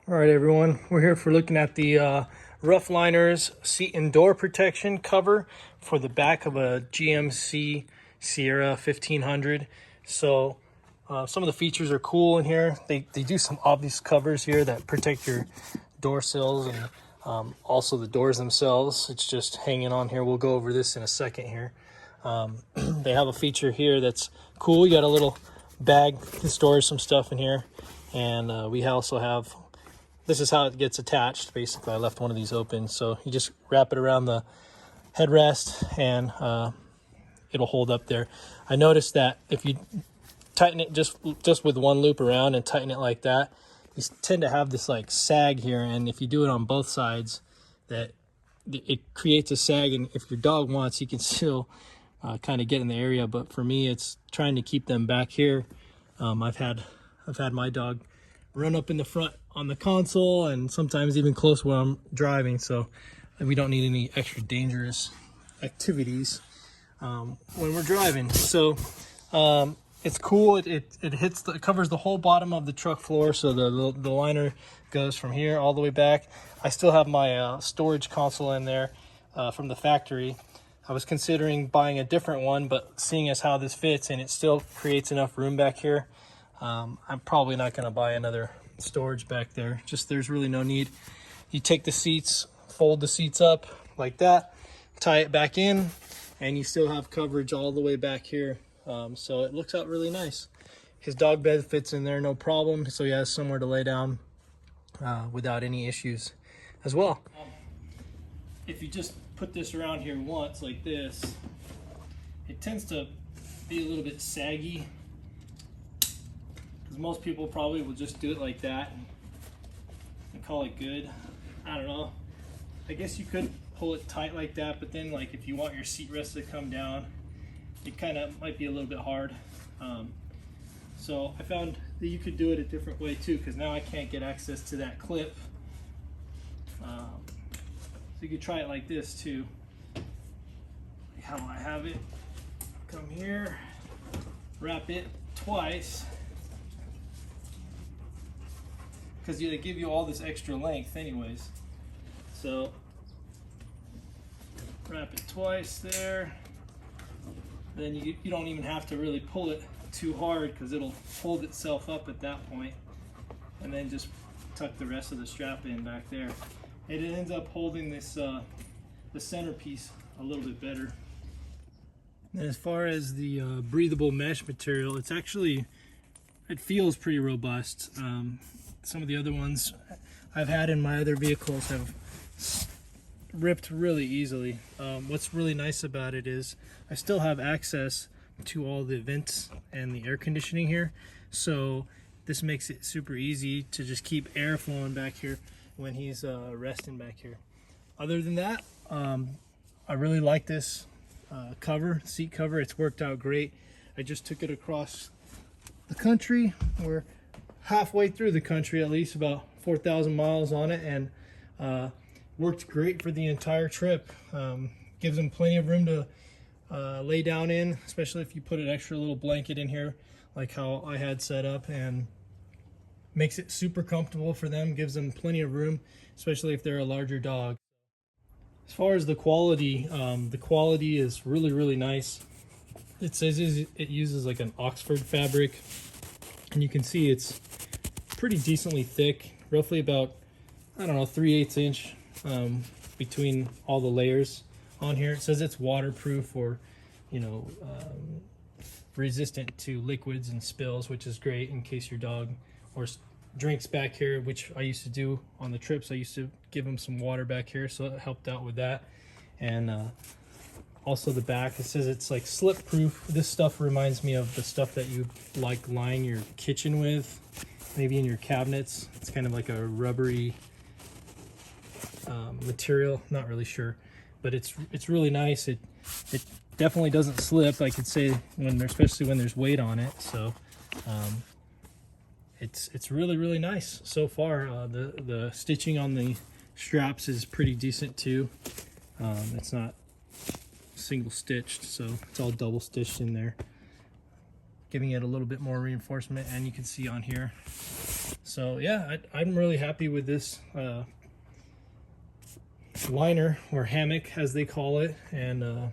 All right, everyone, we're here for looking at the Ruff Liners seat and door protection cover for the back of a GMC Sierra 1500. So some of the features are cool in here. They do some obvious covers here that protect your door sills and also the doors themselves. It's just hanging on here. We'll go over this in a second here. They have a feature here that's cool. You got a little bag to store some stuff in here, and we also have, this is how it gets attached. Basically, I left one of these open, so you just wrap it around the headrest and it'll hold up there. I noticed that if you tighten it just with one loop around and tighten it like that, you tend to have this like sag here, and if you do it on both sides, that it creates a sag, and if your dog wants, he can still kind of get in the area, but for me it's trying to keep them back here. I've had my dog run up in the front on the console and sometimes even close when I'm driving, so we don't need any extra dangerous activities when we're driving. So it's cool. It covers the whole bottom of the truck floor, so the liner goes from here all the way back. I still have my storage console in there from the factory. I was considering buying a different one, but seeing as how this fits and it still creates enough room back here, I'm probably not going to buy another storage back there. Just there's really no need. You take the seats, fold the seats up like that, tie it back in, and you still have coverage all the way back here. So it looks out really nice. His dog bed fits in there no problem, so he has somewhere to lay down without any issues as well. If you just put this around here once like this, it tends to be a little bit saggy, because most people probably will just do it like that and call it good. I don't know. I guess you could pull it tight like that, but then like if you want your seat rest to come down, it kind of might be a little bit hard. So I found that you could do it a different way too, because now I can't get access to that clip. So you could try it like this too. How I have it, come here, wrap it twice, because they give you all this extra length anyways. So wrap it twice there. Then you don't even have to really pull it too hard, because it'll hold itself up at that point. And then just tuck the rest of the strap in back there. It ends up holding this the centerpiece a little bit better. And as far as the breathable mesh material, it feels pretty robust. Some of the other ones I've had in my other vehicles have ripped really easily. What's really nice about it is I still have access to all the vents and the air conditioning here, so this makes it super easy to just keep air flowing back here when he's resting back here. Other than that, I really like this seat cover. It's worked out great. I just took it across the country. We're halfway through the country, at least about 4,000 miles on it, and worked great for the entire trip. Gives them plenty of room to lay down in, especially if you put an extra little blanket in here like how I had set up, and makes it super comfortable for them, gives them plenty of room, especially if they're a larger dog. As far as the quality is really nice. It says it uses like an Oxford fabric, and you can see it's pretty decently thick, roughly about, I don't know, 3/8 inch between all the layers on here. It says it's waterproof, or resistant to liquids and spills, which is great in case your dog or drinks back here, which I used to do on the trips. I used to give them some water back here, so it helped out with that. And also the back, it says it's like slip proof. This stuff reminds me of the stuff that you like line your kitchen with, maybe in your cabinets. It's kind of like a rubbery material, not really sure, but it's really nice. It definitely doesn't slip, I could say, especially when there's weight on it. So it's really nice so far. The stitching on the straps is pretty decent too. It's not single stitched, so it's all double stitched in there, giving it a little bit more reinforcement. And you can see on here So yeah, I'm really happy with this liner, or hammock as they call it, and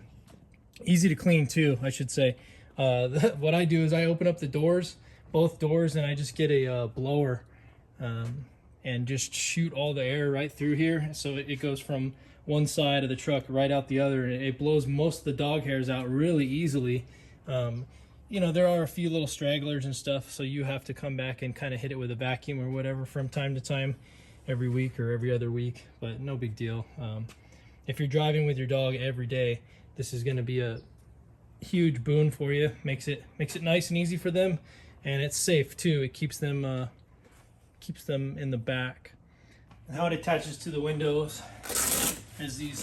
easy to clean too, I should say. What I do is I open up the doors, both doors, and I just get a blower and just shoot all the air right through here, so it goes from one side of the truck right out the other, and it blows most of the dog hairs out really easily. You know, there are a few little stragglers and stuff, so you have to come back and kind of hit it with a vacuum or whatever from time to time, every week or every other week, but no big deal. If you're driving with your dog every day, this is going to be a huge boon for you. Makes it nice and easy for them, and it's safe too. It keeps them in the back. And how it attaches to the windows is these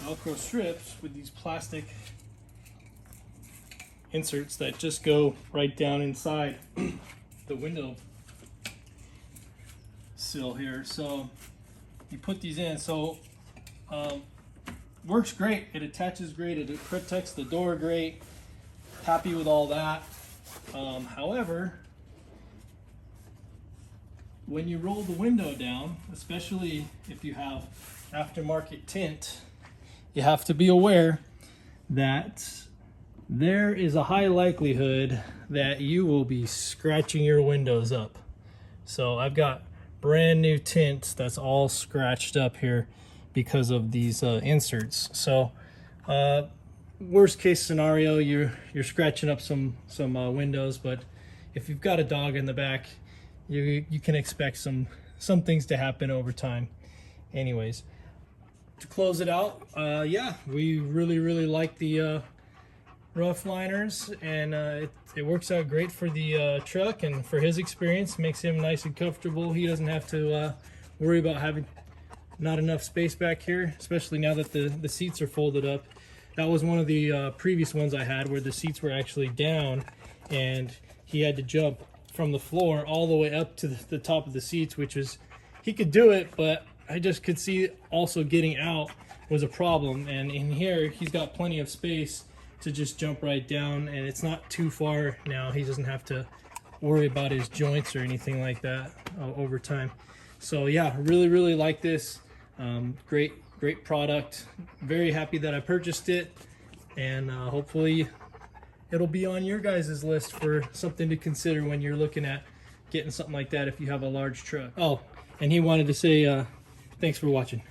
Velcro strips with these plastic inserts that just go right down inside the window sill here. So you put these in, so works great. It attaches great, it protects the door great. Happy with all that. However, when you roll the window down, especially if you have aftermarket tint, you have to be aware that there is a high likelihood that you will be scratching your windows up. So I've got brand new tint that's all scratched up here because of these inserts. So worst case scenario, you're scratching up some windows, but if you've got a dog in the back, you can expect some things to happen over time. Anyways, to close it out, yeah, we really like the Ruff Liners, and it works out great for the truck, and for his experience, makes him nice and comfortable. He doesn't have to worry about having not enough space back here, especially now that the seats are folded up. That was one of the previous ones I had where the seats were actually down, and he had to jump from the floor all the way up to the top of the seats, which is, he could do it, but I just could see also getting out was a problem. And in here, he's got plenty of space to just jump right down, and it's not too far now. He doesn't have to worry about his joints or anything like that over time. So yeah, really like this. Great product. Very happy that I purchased it, and hopefully it'll be on your guys' list for something to consider when you're looking at getting something like that if you have a large truck. Oh, and he wanted to say thanks for watching.